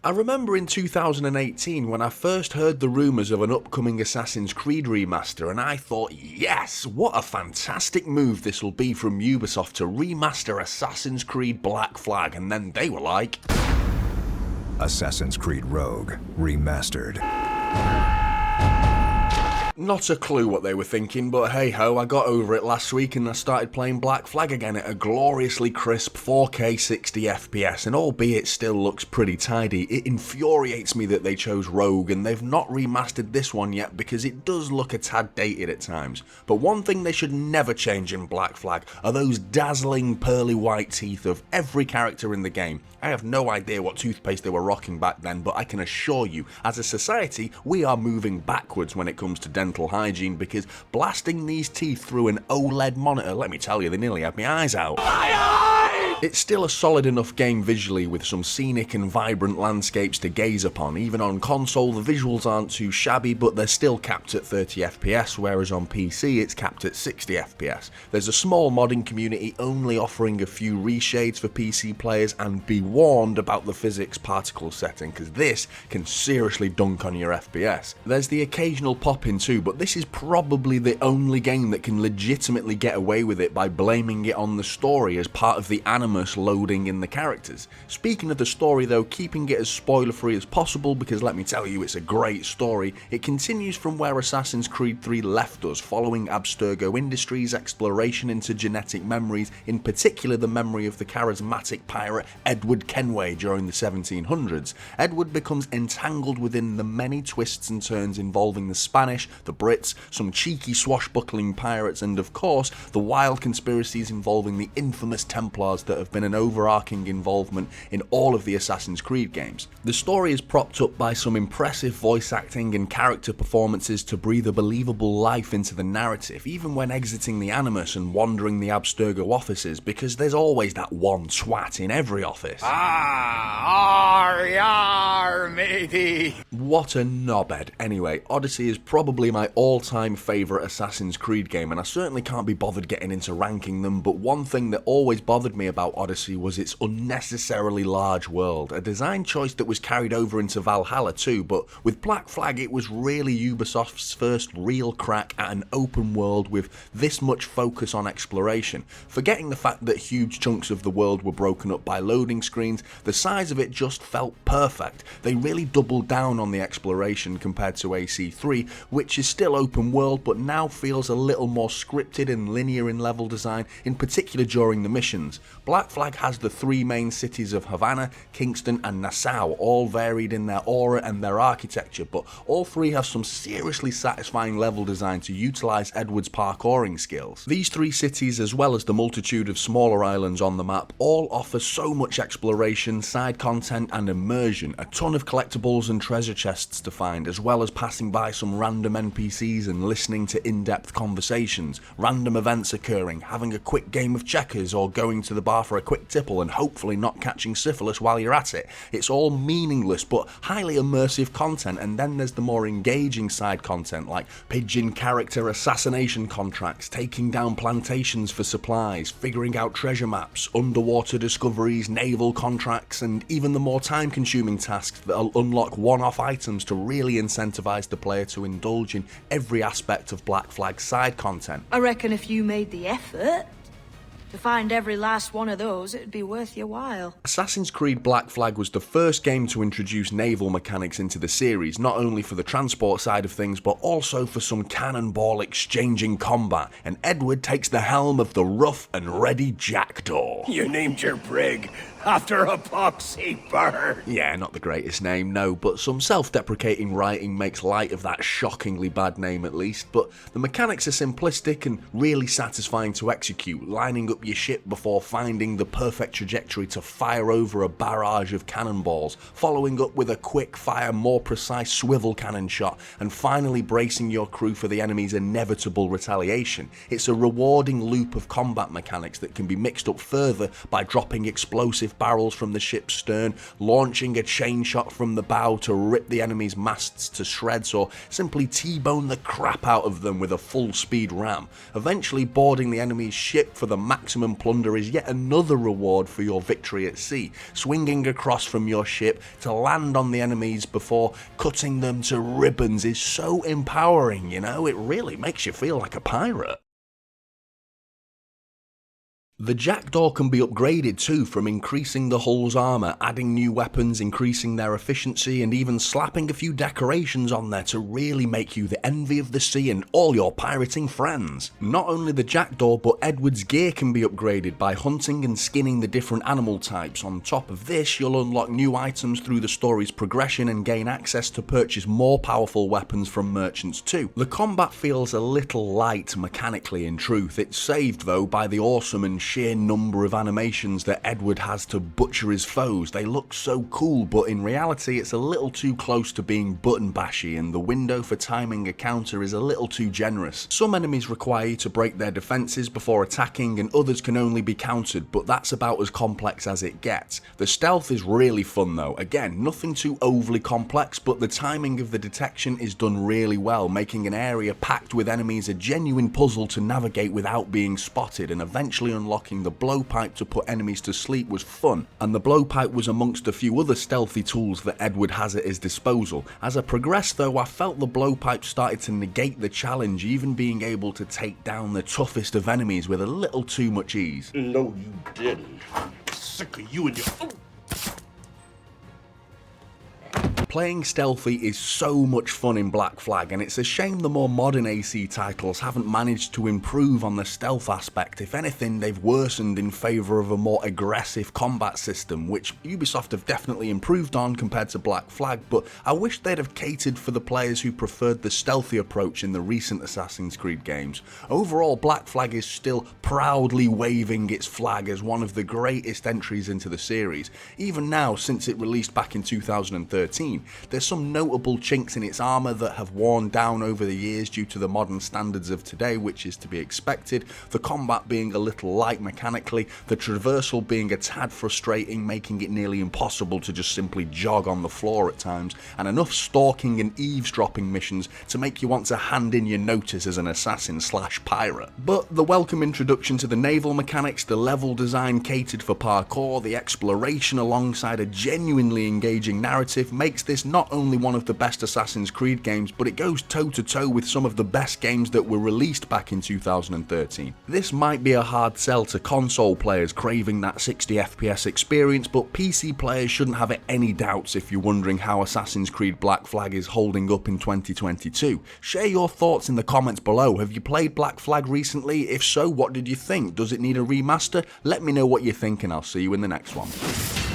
I remember in 2018 when I first heard the rumours of an upcoming Assassin's Creed remaster, and I thought, yes, what a fantastic move this will be from Ubisoft to remaster Assassin's Creed Black Flag, and then they were like, Assassin's Creed Rogue Remastered. Not a clue what they were thinking, but hey ho, I got over it last week and I started playing Black Flag again at a gloriously crisp 4K 60 FPS, and albeit it still looks pretty tidy, it infuriates me that they chose Rogue and they've not remastered this one yet because it does look a tad dated at times. But one thing they should never change in Black Flag are those dazzling pearly white teeth of every character in the game. I have no idea what toothpaste they were rocking back then, but I can assure you, as a society, we are moving backwards when it comes to dental hygiene, because blasting these teeth through an OLED monitor, let me tell you, they nearly had my eyes out. It's still a solid enough game visually, with some scenic and vibrant landscapes to gaze upon. Even on console the visuals aren't too shabby, but they're still capped at 30 FPS, whereas on PC it's capped at 60 FPS. There's a small modding community only offering a few reshades for PC players, and be warned about the physics particle setting, because this can seriously dunk on your FPS. There's the occasional pop-in too, but this is probably the only game that can legitimately get away with it by blaming it on the story as part of the animus loading in the characters. Speaking of the story though, keeping it as spoiler free as possible, because let me tell you, it's a great story. It continues from where Assassin's Creed 3 left us, following Abstergo Industries' exploration into genetic memories, in particular the memory of the charismatic pirate Edward Kenway during the 1700s. Edward becomes entangled within the many twists and turns involving the Spanish, the Brits, some cheeky swashbuckling pirates, and of course the wild conspiracies involving the infamous Templars that have been an overarching involvement in all of the Assassin's Creed games. The story is propped up by some impressive voice acting and character performances to breathe a believable life into the narrative, even when exiting the Animus and wandering the Abstergo offices, because there's always that one twat in every office. Yar, matey. What a knobhead. Anyway, Odyssey is probably my all-time favourite Assassin's Creed game, and I certainly can't be bothered getting into ranking them, but one thing that always bothered me about Odyssey was its unnecessarily large world, a design choice that was carried over into Valhalla too, but with Black Flag it was really Ubisoft's first real crack at an open world with this much focus on exploration. Forgetting the fact that huge chunks of the world were broken up by loading screens, the size of it just felt perfect. They really doubled down on the exploration compared to AC3, which is still open world but now feels a little more scripted and linear in level design, in particular during the missions. Black Flag has the three main cities of Havana, Kingston and Nassau, all varied in their aura and their architecture, but all three have some seriously satisfying level design to utilise Edward's parkouring skills. These three cities, as well as the multitude of smaller islands on the map, all offer so much exploration, side content and immersion, a ton of collectibles and treasure chests to find, as well as passing by some random NPCs and listening to in-depth conversations, random events occurring, having a quick game of checkers or going to the bar for a quick tipple and hopefully not catching syphilis while you're at it. It's all meaningless but highly immersive content, and then there's the more engaging side content like pigeon character assassination contracts, taking down plantations for supplies, figuring out treasure maps, underwater discoveries, naval contracts, and even the more time-consuming tasks that'll unlock one-off items to really incentivize the player to indulge in every aspect of Black Flag's side content. I reckon if you made the effort to find every last one of those, it'd be worth your while. Assassin's Creed Black Flag was the first game to introduce naval mechanics into the series, not only for the transport side of things, but also for some cannonball exchanging combat, and Edward takes the helm of the rough and ready Jackdaw. You named your brig after a poxy bird. Yeah, not the greatest name, no, but some self-deprecating writing makes light of that shockingly bad name at least. But the mechanics are simplistic and really satisfying to execute, lining up your ship before finding the perfect trajectory to fire over a barrage of cannonballs, following up with a quick fire, more precise swivel cannon shot, and finally bracing your crew for the enemy's inevitable retaliation. It's a rewarding loop of combat mechanics that can be mixed up further by dropping explosive massive barrels from the ship's stern, launching a chain shot from the bow to rip the enemy's masts to shreds, or simply T-bone the crap out of them with a full-speed ram. Eventually boarding the enemy's ship for the maximum plunder is yet another reward for your victory at sea, swinging across from your ship to land on the enemies before cutting them to ribbons is so empowering, you know, it really makes you feel like a pirate. The Jackdaw can be upgraded too, from increasing the hull's armour, adding new weapons, increasing their efficiency, and even slapping a few decorations on there to really make you the envy of the sea and all your pirating friends. Not only the Jackdaw, but Edward's gear can be upgraded by hunting and skinning the different animal types. On top of this, you'll unlock new items through the story's progression and gain access to purchase more powerful weapons from merchants too. The combat feels a little light mechanically in truth. It's saved though by the awesome and sheer number of animations that Edward has to butcher his foes. They look so cool, but in reality it's a little too close to being button bashy, and the window for timing a counter is a little too generous. Some enemies require you to break their defences before attacking, and others can only be countered, but that's about as complex as it gets. The stealth is really fun though. Again, nothing too overly complex, but the timing of the detection is done really well, making an area packed with enemies a genuine puzzle to navigate without being spotted, and eventually unlocking the blowpipe to put enemies to sleep was fun, and the blowpipe was amongst a few other stealthy tools that Edward has at his disposal. As I progressed though, I felt the blowpipe started to negate the challenge, even being able to take down the toughest of enemies with a little too much ease. No, you didn't. I'm sick of you and your... Playing stealthy is so much fun in Black Flag, and it's a shame the more modern AC titles haven't managed to improve on the stealth aspect. If anything, they've worsened in favour of a more aggressive combat system, which Ubisoft have definitely improved on compared to Black Flag, but I wish they'd have catered for the players who preferred the stealthy approach in the recent Assassin's Creed games. Overall, Black Flag is still proudly waving its flag as one of the greatest entries into the series. Even now, since it released back in 2013, there's some notable chinks in its armour that have worn down over the years due to the modern standards of today, which is to be expected, the combat being a little light mechanically, the traversal being a tad frustrating, making it nearly impossible to just simply jog on the floor at times, and enough stalking and eavesdropping missions to make you want to hand in your notice as an assassin / pirate. But the welcome introduction to the naval mechanics, the level design catered for parkour, the exploration alongside a genuinely engaging narrative makes this not only one of the best Assassin's Creed games, but it goes toe to toe with some of the best games that were released back in 2013. This might be a hard sell to console players craving that 60 FPS experience, but PC players shouldn't have any doubts if you're wondering how Assassin's Creed Black Flag is holding up in 2022. Share your thoughts in the comments below. Have you played Black Flag recently? If so, what did you think? Does it need a remaster? Let me know what you think, and I'll see you in the next one.